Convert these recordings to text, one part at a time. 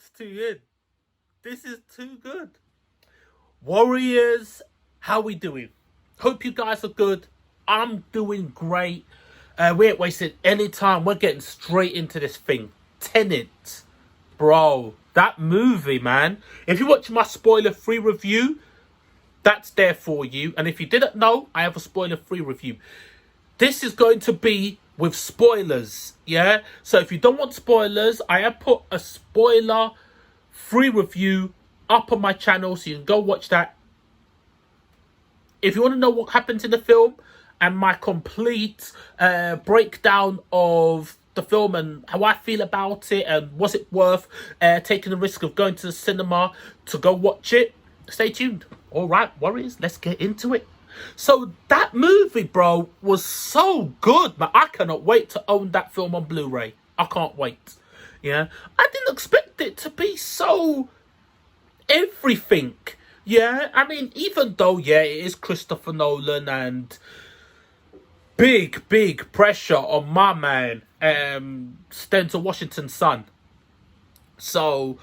It's too good. This is too good. Warriors, how we doing? Hope you guys are good. I'm doing great. We ain't wasting any time. We're getting straight into this thing. Tenet. Bro, that movie, man. If you watch my spoiler-free review, that's there for you. And if you didn't know, I have a spoiler-free review. This is going to be with spoilers, yeah? So if you don't want spoilers, I have put a spoiler-free review up on my channel, so you can go watch that. If you want to know what happens in the film and my complete breakdown of the film and how I feel about it and was it worth taking the risk of going to the cinema to go watch it, stay tuned. All right, Warriors, let's get into it. So that movie, bro, was so good, man. I cannot wait to own that film on Blu-ray. I can't wait. Yeah, I didn't expect it to be so everything. Yeah, I mean, even though, yeah, it is Christopher Nolan and big pressure on my man, Denzel Washington's son. So,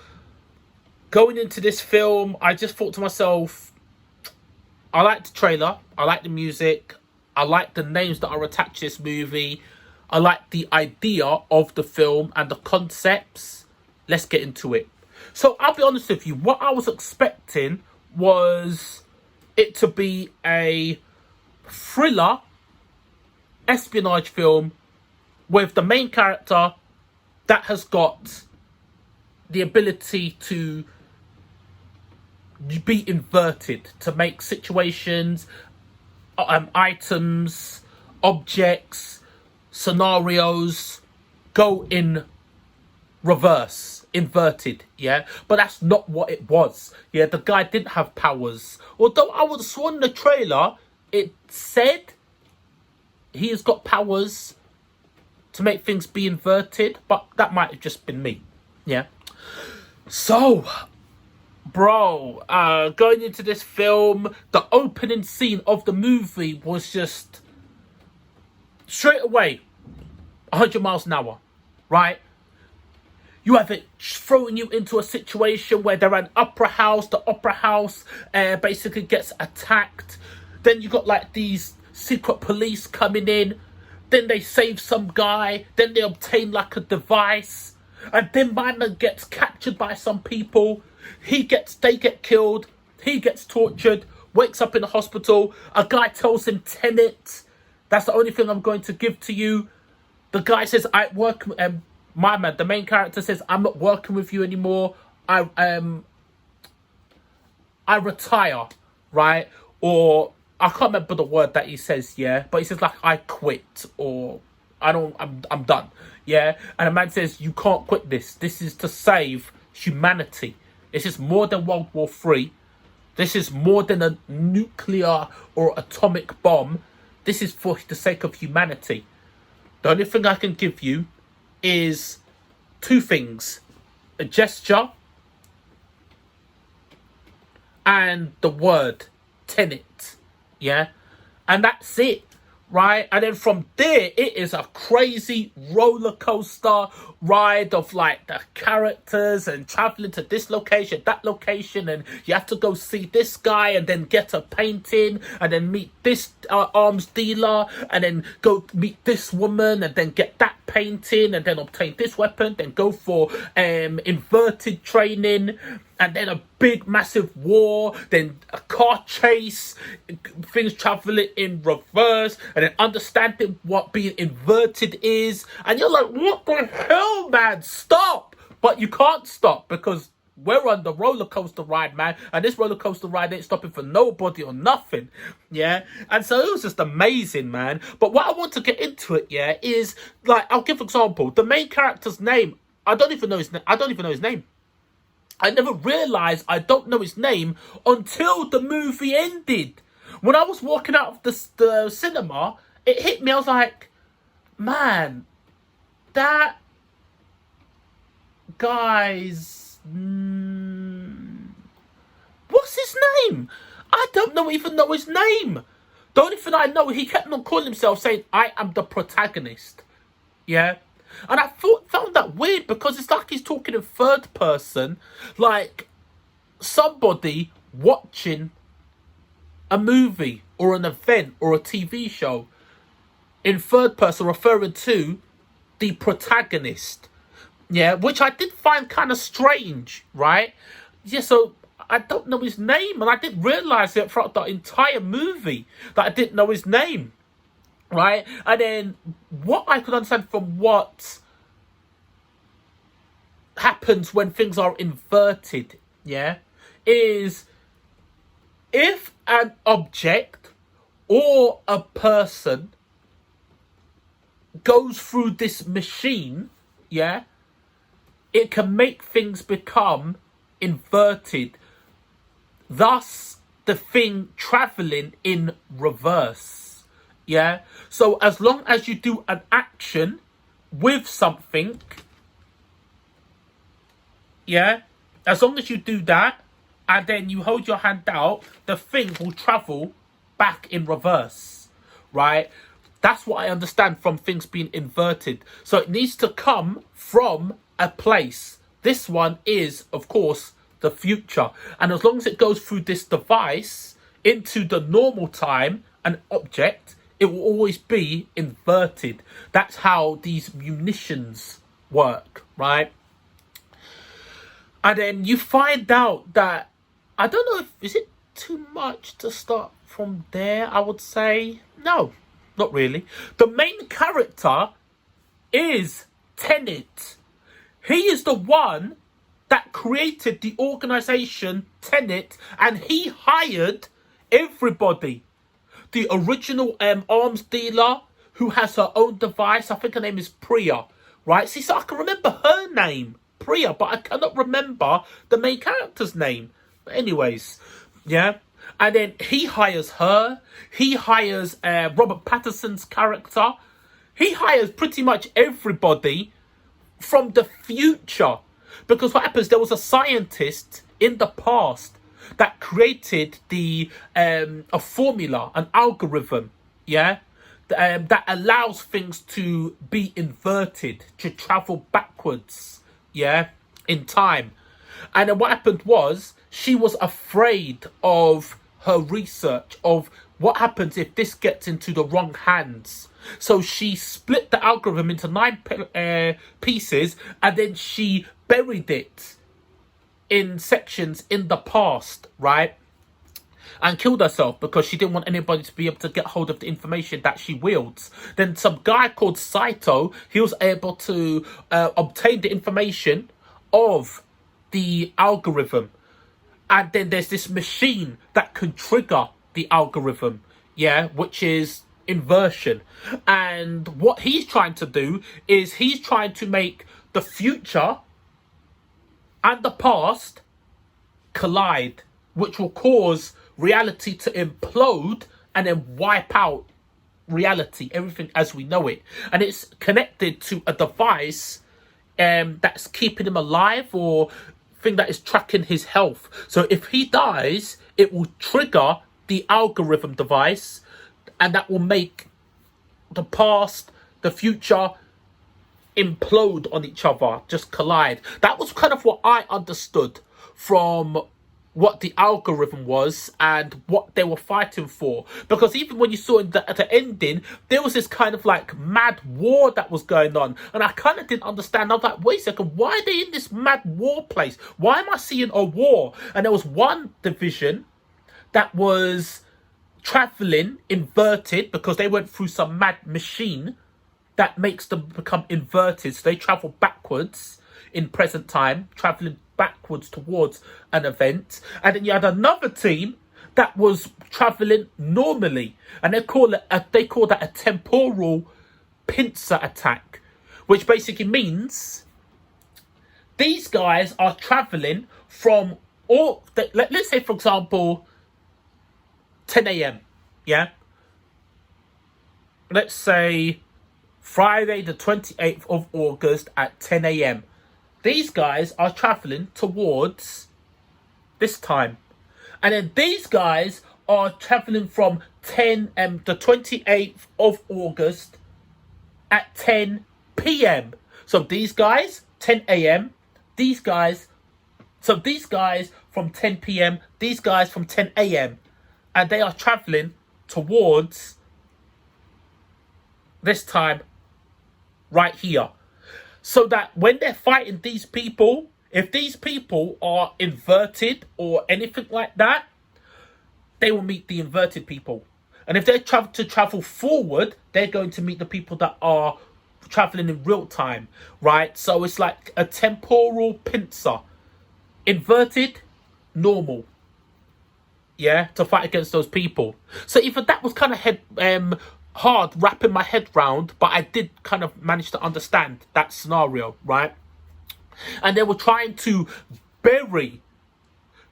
going into this film, I just thought to myself, I like the trailer, I like the music, I like the names that are attached to this movie, I like the idea of the film and the concepts. Let's get into it. So, I'll be honest with you, what I was expecting was it to be a thriller espionage film with the main character that has got the ability to be inverted, to make situations, items, objects, scenarios go in reverse, inverted, yeah? But that's not what it was. Yeah, the guy didn't have powers. Although I would have sworn in the trailer, it said he has got powers to make things be inverted, but that might have just been me, yeah? So, bro, going into this film, the opening scene of the movie was just straight away 100 miles an hour, right? You have it throwing you into a situation where they're at an opera house. The opera house basically gets attacked. Then you got like these secret police coming in. Then they save some guy. Then they obtain like a device. And then my man gets captured by some people. They get killed. He gets tortured. Wakes up in the hospital. A guy tells him, Tenet, that's the only thing I'm going to give to you. The guy says, I work... my man, the main character says, I'm not working with you anymore. I retire, right? Or I can't remember the word that he says, yeah, but he says like I quit or I'm done, yeah. And the man says, you can't quit this. This is to save humanity. This is more than World War III. This is more than a nuclear or atomic bomb. This is for the sake of humanity. The only thing I can give you is two things: a gesture and the word Tenet, yeah? And that's it, right? And then from there, it is a crazy roller coaster ride of like the characters and traveling to this location, that location, and you have to go see this guy and then get a painting and then meet this arms dealer and then go meet this woman and then get that painting and then obtain this weapon, then go for inverted training and then a big massive war, then a car chase, things traveling in reverse, and then understanding what being inverted is. And you're like, what the hell, man? Stop! But you can't stop because we're on the roller coaster ride, man. And this roller coaster ride ain't stopping for nobody or nothing. Yeah. And so it was just amazing, man. But what I want to get into it, yeah, is like, I'll give an example. The main character's name, I don't even know his name. I never realised I don't know his name until the movie ended. When I was walking out of the cinema, it hit me. I was like, man, that guy's... what's his name? I don't even know his name. The only thing I know, he kept on calling himself saying, I am the protagonist. Yeah? And I felt found that weird because it's like he's talking in third person, like somebody watching a movie or an event or a TV show in third person, referring to the protagonist. Yeah, which I did find kind of strange, right? Yeah, so I don't know his name, and I didn't realize it throughout the entire movie that I didn't know his name, right? And then what I could understand from what happens when things are inverted, yeah, is if an object or a person goes through this machine, yeah, it can make things become inverted. Thus, the thing traveling in reverse. Yeah? So, as long as you do an action with something, yeah? As long as you do that, and then you hold your hand out, the thing will travel back in reverse. Right? That's what I understand from things being inverted. So, it needs to come from a place. This one is, of course, the future. And as long as it goes through this device into the normal time, an object, it will always be inverted. That's how these munitions work, right? And then you find out that, I don't know if, is it too much to start from there, I would say? No, not really. The main character is Tenet. He is the one that created the organization Tenet, and he hired everybody. The original arms dealer who has her own device, I think her name is Priya, right? See, so I can remember her name, Priya, but I cannot remember the main character's name. But anyways, yeah. And then he hires her. He hires Robert Pattinson's character. He hires pretty much everybody from the future, because what happens, there was a scientist in the past that created a formula, an algorithm, yeah, that allows things to be inverted, to travel backwards, yeah, in time. And then what happened was, she was afraid of her research, of what happens if this gets into the wrong hands. So she split the algorithm into 9 pieces, and then she buried it in sections in the past, right? And killed herself because she didn't want anybody to be able to get hold of the information that she wields. Then some guy called Saito, he was able to obtain the information of the algorithm. And then there's this machine that can trigger the algorithm, yeah, which is inversion. And what he's trying to do is he's trying to make the future and the past collide, which will cause reality to implode and then wipe out reality, everything as we know it. And it's connected to a device that's keeping him alive, or thing that is tracking his health. So if he dies, it will trigger the algorithm device, and that will make the past, the future implode on each other, just collide. That was kind of what I understood from what the algorithm was and what they were fighting for. Because even when you saw at the ending, there was this kind of like mad war that was going on. And I kind of didn't understand. I was like, wait a second, why are they in this mad war place? Why am I seeing a war? And there was one division that was traveling inverted because they went through some mad machine that makes them become inverted. So they travel backwards in present time, traveling backwards towards an event. And then you had another team that was traveling normally, and they call that a temporal pincer attack, which basically means these guys are traveling from let's say, for example, 10 a.m. yeah, let's say Friday the 28th of August at 10 a.m. These guys are traveling towards this time. And then these guys are traveling from the 28th of August at 10 p.m. So these guys, 10 a.m. These guys, so these guys from 10 p.m. These guys from 10 a.m. And they are traveling towards this time right here. So that when they're fighting these people, if these people are inverted or anything like that, they will meet the inverted people. And if they travel forward, they're going to meet the people that are traveling in real time, right? So it's like a temporal pincer. Inverted, normal. Yeah, to fight against those people. So even that was kind of hard wrapping my head round, but I did kind of manage to understand that scenario, right? And they were trying to bury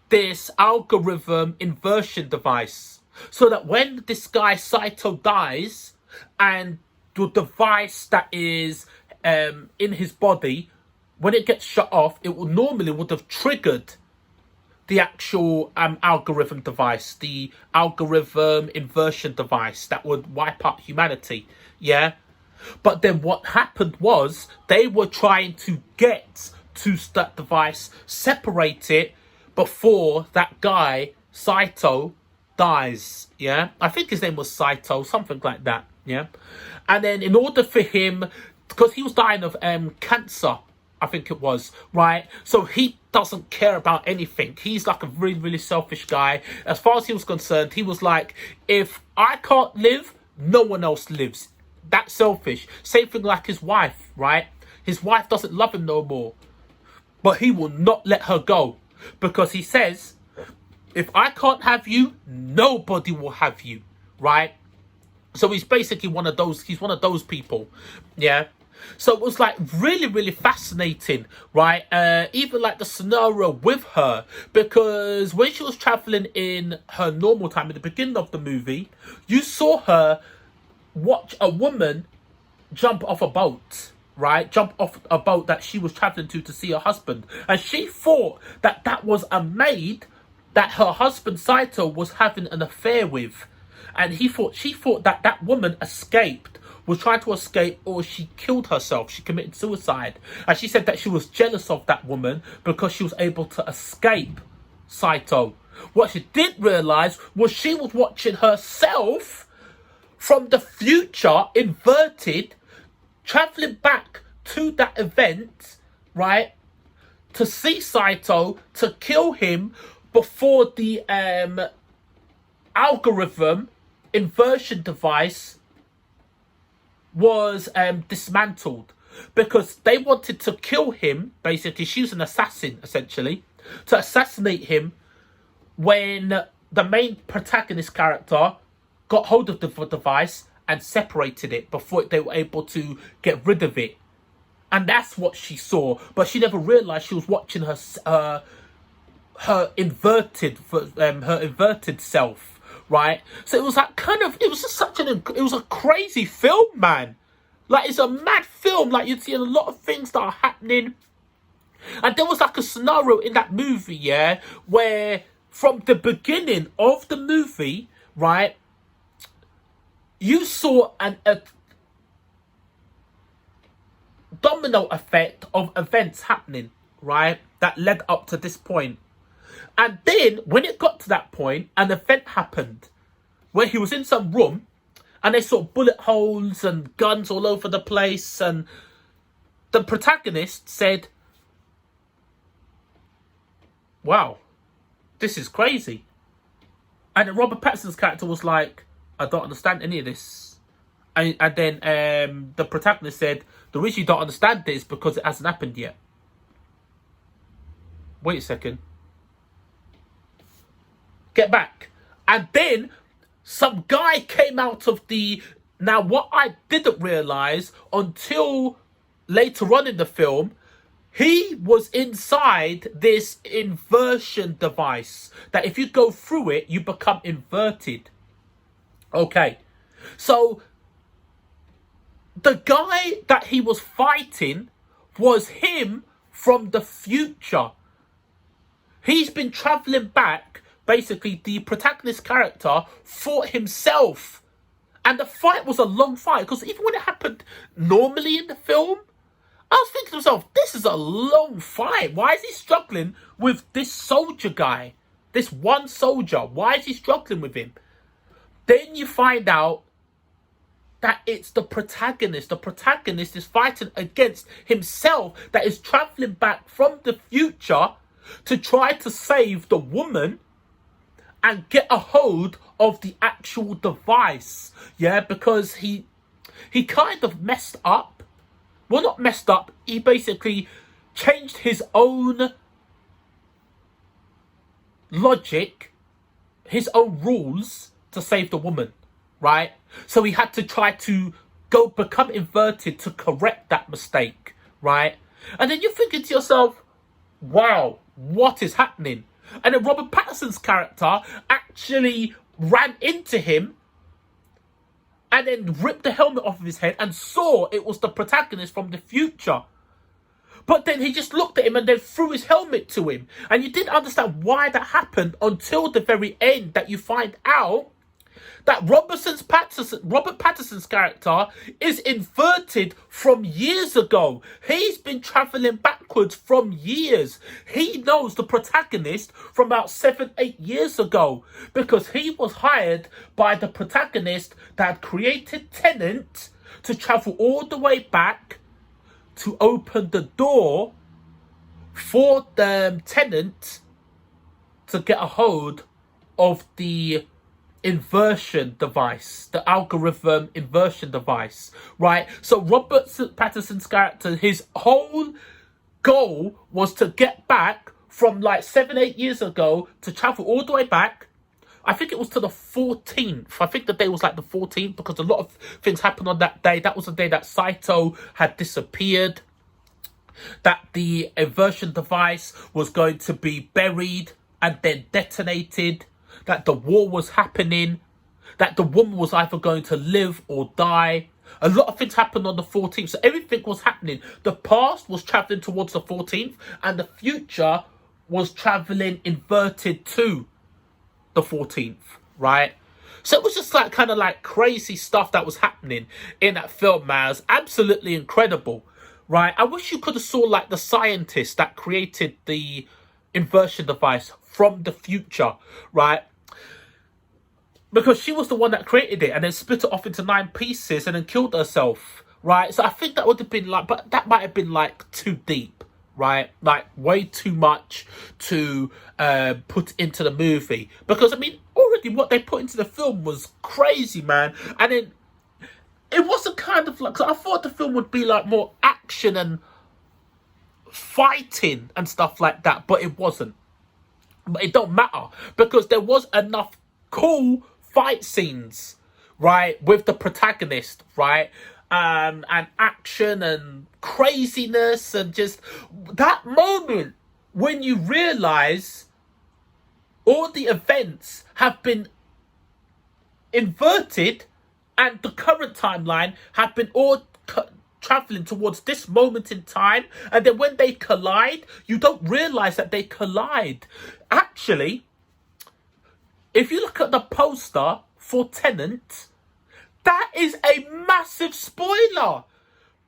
this algorithm inversion device so that when this guy Saito dies and the device that is in his body, when it gets shut off, it will normally would have triggered the actual algorithm device, the algorithm inversion device that would wipe out humanity. Yeah. But then what happened was they were trying to get to that device, separate it before that guy, Saito, dies. Yeah. I think his name was Saito, something like that. Yeah. And then in order for him, because he was dying of cancer, I think it was, right? So he doesn't care about anything. He's like a really, really selfish guy. As far as he was concerned, he was like, if I can't live, no one else lives. That selfish. Same thing like his wife, right? His wife doesn't love him no more. But he will not let her go. Because he says, if I can't have you, nobody will have you, right? So he's basically one of those people, yeah? So it was like really, really fascinating, right? Even like the scenario with her, because when she was traveling in her normal time, at the beginning of the movie, you saw her watch a woman jump off a boat, right? Jump off a boat that she was traveling to see her husband. And she thought that that was a maid that her husband Saito was having an affair with. And she thought that that woman escaped, was trying to escape, or she killed herself. She committed suicide. And she said that she was jealous of that woman because she was able to escape Saito. What she didn't realise was she was watching herself from the future, inverted, travelling back to that event, right, to see Saito, to kill him before the algorithm inversion device was dismantled, because they wanted to kill him. Basically, she was an assassin, essentially, to assassinate him when the main protagonist character got hold of the device and separated it before they were able to get rid of it. And that's what she saw, but she never realized she was watching her inverted self, right? So it was like it was just it was a crazy film, man. Like, it's a mad film. Like, you'd see a lot of things that are happening. And there was like a scenario in that movie, yeah, where from the beginning of the movie, right, you saw a domino effect of events happening, right, that led up to this point. And then when it got to that point, an event happened where he was in some room and they saw bullet holes and guns all over the place. And the protagonist said, wow, this is crazy. And Robert Pattinson's character was like, I don't understand any of this. And then the protagonist said, the reason you don't understand this is because it hasn't happened yet. Wait a second. Get back. And then some guy came out of the... Now, what I didn't realise until later on in the film, he was inside this inversion device. That if you go through it, you become inverted. Okay. So, the guy that he was fighting was him from the future. He's been travelling back. Basically, the protagonist character fought himself. And the fight was a long fight. Because even when it happened normally in the film, I was thinking to myself, this is a long fight. Why is he struggling with this soldier guy? This one soldier. Why is he struggling with him? Then you find out that it's the protagonist. The protagonist is fighting against himself, that is traveling back from the future to try to save the woman and get a hold of the actual device. Yeah, because he kind of messed up. Well, not messed up. He basically changed his own logic, his own rules to save the woman, right? So he had to try to become inverted to correct that mistake, right? And then you're thinking to yourself, wow, what is happening? And then Robert Pattinson's character actually ran into him and then ripped the helmet off of his head and saw it was the protagonist from the future. But then he just looked at him and then threw his helmet to him. And you didn't understand why that happened until the very end, that you find out that Robert Pattinson's character is inverted from years ago. He's been travelling backwards from years. He knows the protagonist from about 7-8 years ago because he was hired by the protagonist that created Tenet to travel all the way back to open the door for the Tenet to get a hold of the inversion device, the algorithm inversion device, right? So Robert Pattinson's character, his whole goal was to get back from like 7-8 years ago, to travel all the way back. I think it was to the 14th. I think the day was like the 14th because a lot of things happened on that day. That was the day that Saito had disappeared, that the inversion device was going to be buried and then detonated, that the war was happening, that the woman was either going to live or die. A lot of things happened on the 14th, so everything was happening. The past was travelling towards the 14th, and the future was travelling inverted to the 14th, right? So it was just like kind of like crazy stuff that was happening in that film, man. It was absolutely incredible, right? I wish you could have saw like the scientist that created the inversion device from the future, right? Because she was the one that created it and then split it off into 9 pieces and then killed herself, right? So I think that would have been like, but that might have been like too deep, right? Like way too much to put into the movie. Because I mean, already what they put into the film was crazy, man. And then it wasn't kind of like, 'cause I thought the film would be like more action and fighting and stuff like that, but it wasn't. But it don't matter because there was enough cool fight scenes, right, with the protagonist, right, and action and craziness, and just that moment when you realize all the events have been inverted and the current timeline have been all traveling towards this moment in time, and then when they collide, you don't realize that they collide. Actually, if you look at the poster for Tenet, that is a massive spoiler.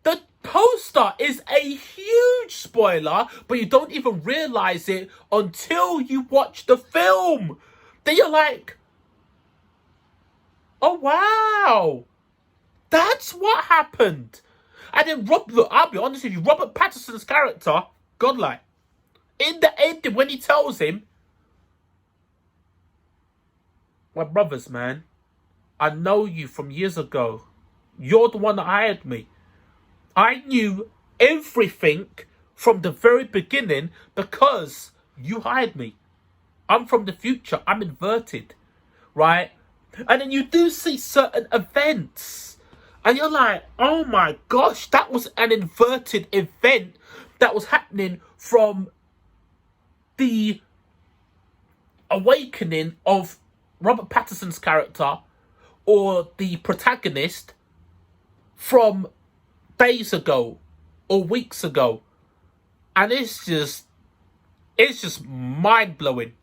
The poster is a huge spoiler, but you don't even realize it until you watch the film. Then you're like, oh wow, that's what happened. And then look, I'll be honest with you, Robert Pattinson's character, godlike. In the end, when he tells him, my brothers, man, I know you from years ago. You're the one that hired me. I knew everything from the very beginning because you hired me. I'm from the future. I'm inverted, right? And then you do see certain events and you're like, oh my gosh, that was an inverted event that was happening from the awakening of Robert Pattinson's character or the protagonist from days ago or weeks ago. And it's just mind-blowing.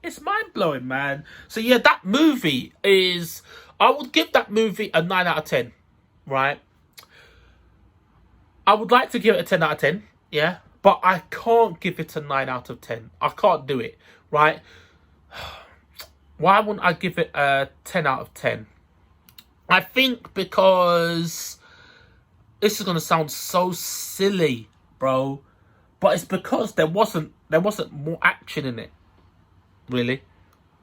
It's mind-blowing, man. So yeah, that movie is, I would give that movie a 9 out of 10, right? I would like to give it a 10 out of 10, yeah, but I can't give it a 9 out of 10. I can't do it, right? Why wouldn't I give it a 10 out of 10? I think because this is going to sound so silly, bro, but it's because there wasn't more action in it, really.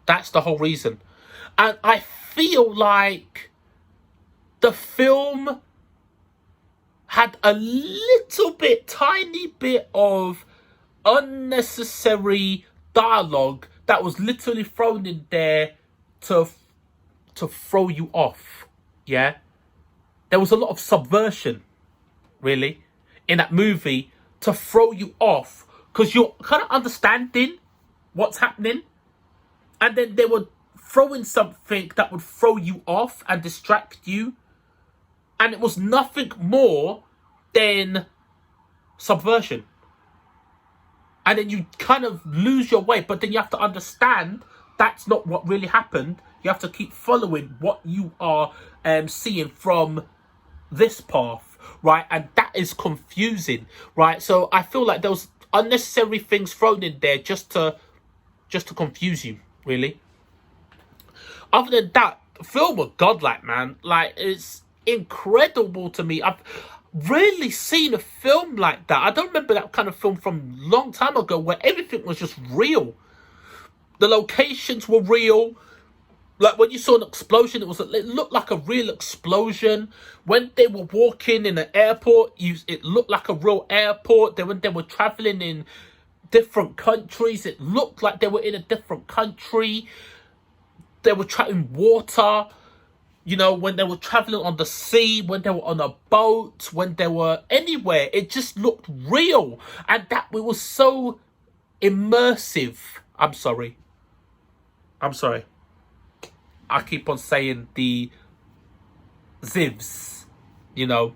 That's the whole reason. And I feel like the film had a tiny bit of unnecessary dialogue that was literally thrown in there to throw you off. Yeah, there was a lot of subversion, really, in that movie to throw you off because you're kind of understanding what's happening, and then they would throw in something that would throw you off and distract you. And it was nothing more than subversion. And then you kind of lose your way. But then you have to understand that's not what really happened. You have to keep following what you are seeing from this path, right? And that is confusing, right? So I feel like there was unnecessary things thrown in there just to confuse you, really. Other than that, the film was godlike, man. Like, it's incredible to me. I've rarely seen a film like that. I don't remember that kind of film from a long time ago where everything was just real. The locations were real. Like when you saw an explosion, it looked like a real explosion. When they were walking in an airport, it looked like a real airport. When they were traveling in different countries, it looked like they were in a different country. They were traveling water. You know, when they were traveling on the sea, when they were on a boat, when they were anywhere, it just looked real. And that it was so immersive. I'm sorry. I keep on saying the zivs, you know,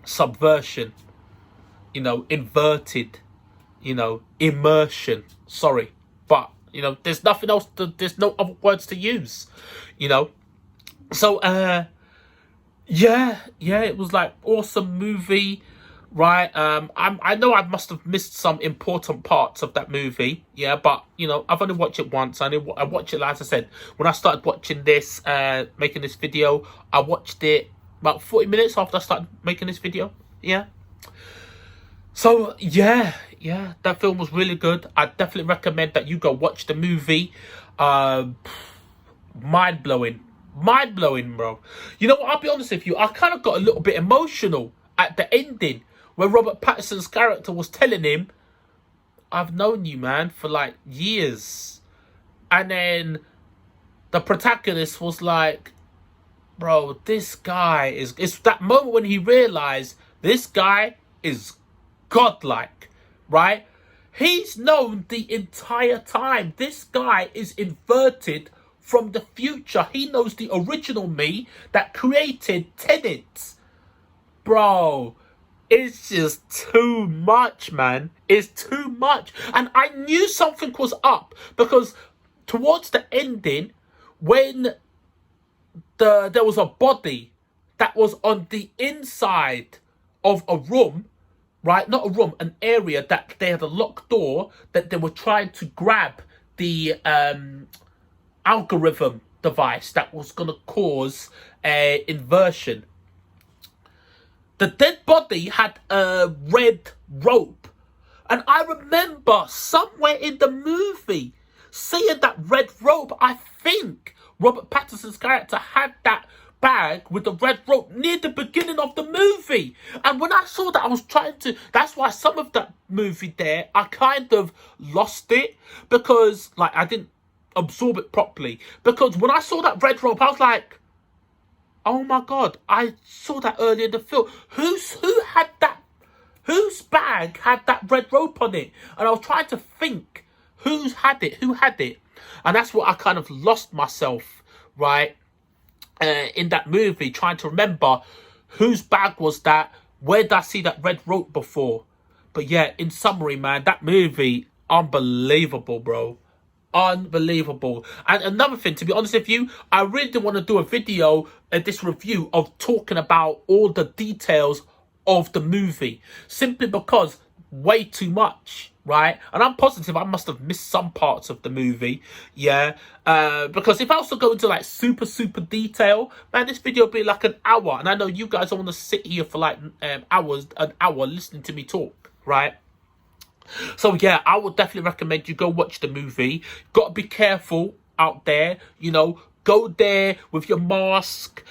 subversion, you know, inverted, you know, immersion. Sorry. But, you know, there's nothing else, there's no other words to use, you know. So, yeah, it was like awesome movie, right? I know I must have missed some important parts of that movie, yeah, but you know, I've only watched it once. I watched it, like I said, when I started watching this, making this video, I watched it about 40 minutes after I started making this video, yeah. So, yeah, that film was really good. I definitely recommend that you go watch the movie. Mind-blowing, bro. You know what, I'll be honest with you, I kind of got a little bit emotional at the ending where Robert Pattinson's character was telling him, I've known you, man, for like years. And then the protagonist was like, bro, this guy is... It's that moment when he realized this guy is godlike, right? He's known the entire time. This guy is inverted from the future. He knows the original me that created Tenet. Bro, it's just too much, man. It's too much. And I knew something was up because towards the ending, when there was a body that was on the inside of a room, right? Not a room, an area that they had a locked door that they were trying to grab the algorithm device that was going to cause inversion. The dead body had a red rope. And I remember somewhere in the movie seeing that red rope. I think Robert Pattinson's character had that bag with the red rope near the beginning of the movie. And when I saw that, I was trying to... That's why some of that movie there, I kind of lost it. Because, like, I didn't absorb it properly. Because when I saw that red rope, I was like, oh my God, I saw that earlier in the film. Who had that? Whose bag had that red rope on it? And I was trying to think, who had it? And that's what I kind of lost myself, right? In that movie, trying to remember whose bag was that? Where did I see that red rope before? But yeah, in summary, man, that movie, unbelievable, bro. Unbelievable. And another thing, to be honest with you, I really didn't want to do a video, this review of talking about all the details of the movie, simply because way too much, right? And I'm positive I must have missed some parts of the movie, yeah. Because if I was to go into like super detail, man, this video would be like an hour, and I know you guys don't want to sit here for like an hour listening to me talk, right? So yeah, I would definitely recommend you go watch the movie. Got to be careful out there, you know. Go there with your mask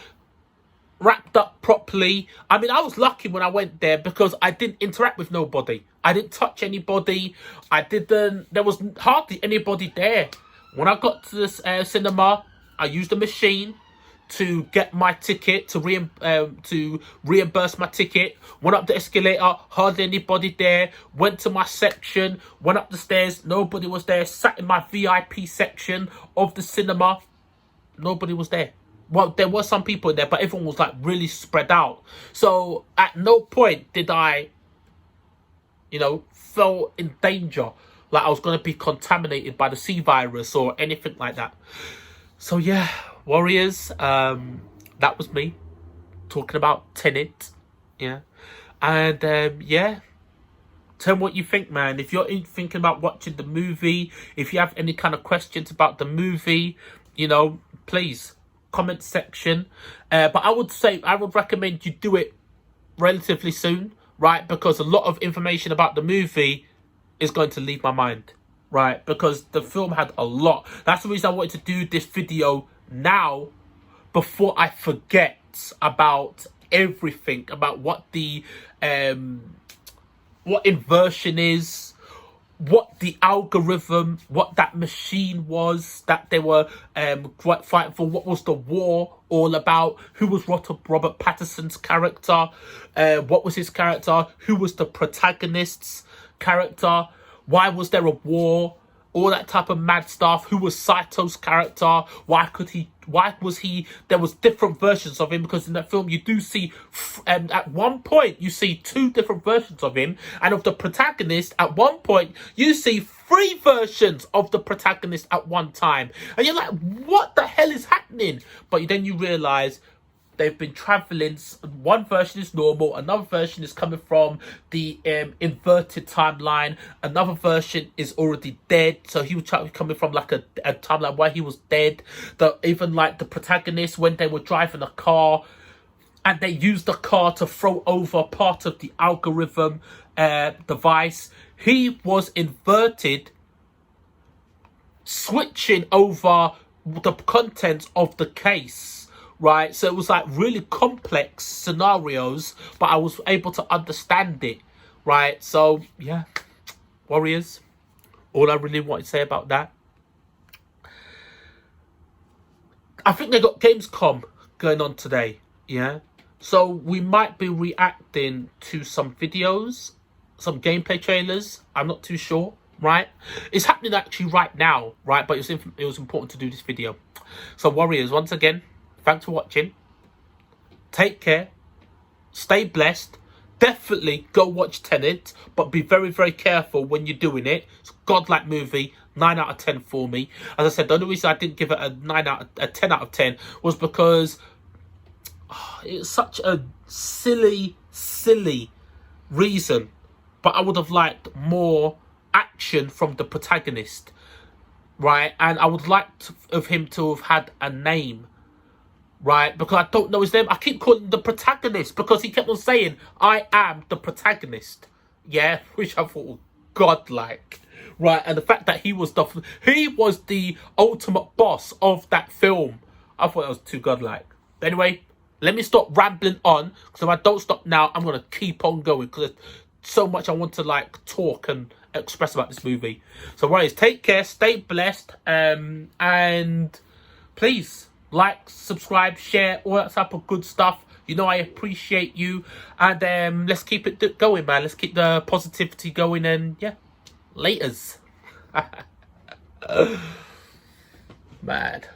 wrapped up properly. I mean, I was lucky when I went there because I didn't interact with nobody. I didn't touch anybody. There was hardly anybody there. When I got to this cinema, I used a machine to get my ticket, to reimburse my ticket. Went up the escalator, hardly anybody there. Went to my section, went up the stairs, nobody was there. Sat in my VIP section of the cinema, nobody was there. Well, there were some people there, but everyone was like really spread out. So at no point did I, you know, feel in danger, like I was going to be contaminated by the C virus or anything like that. So yeah, Warriors, that was me talking about Tenet, yeah. And yeah, tell me what you think, man. If you're thinking about watching the movie, if you have any kind of questions about the movie, you know, please comment section. But I would recommend you do it relatively soon, right? Because a lot of information about the movie is going to leave my mind, right? Because the film had a lot. That's the reason I wanted to do this video now, before I forget about everything, about what the what inversion is, what the algorithm, what that machine was that they were fighting for, what was the war all about, who was Robert Pattinson's character, what was his character, who was the protagonist's character, why was there a war, all that type of mad stuff. Who was Saito's character? Why was he? There was different versions of him, because in that film you do see, at one point you see 2 different versions of him, and of the protagonist. At one point you see 3 versions of the protagonist at one time, and you're like, what the hell is happening? But then you realize they've been traveling. One version is normal, another version is coming from the inverted timeline, another version is already dead, so he was coming from like a timeline where he was dead. Even like the protagonist, when they were driving a car and they used the car to throw over part of the algorithm device, he was inverted, switching over the contents of the case. Right, so it was like really complex scenarios, but I was able to understand it. Right, so yeah, Warriors, all I really want to say about that. I think they got Gamescom going on today, yeah? So we might be reacting to some videos, some gameplay trailers. I'm not too sure, right? It's happening actually right now, right? But it was important to do this video. So Warriors, once again, thanks for watching. Take care. Stay blessed. Definitely go watch Tenet, but be very careful when you're doing it. It's a godlike movie. 9 out of 10 for me. As I said, the only reason I didn't give it a 10 out of 10 was because it's such a silly reason. But I would have liked more action from the protagonist, right? And I would like of him to have had a name. Right, because I don't know his name. I keep calling him the protagonist because he kept on saying, I am the protagonist. Yeah, which I thought was godlike. Right, and the fact that he was the ultimate boss of that film, I thought that was too godlike. But anyway, let me stop rambling on, because if I don't stop now, I'm going to keep on going, because there's so much I want to like talk and express about this movie. So, guys, take care, stay blessed, and please like, subscribe, share, all that type of good stuff. You know I appreciate you. And let's keep it going, man. Let's keep the positivity going. And yeah, laters. Mad.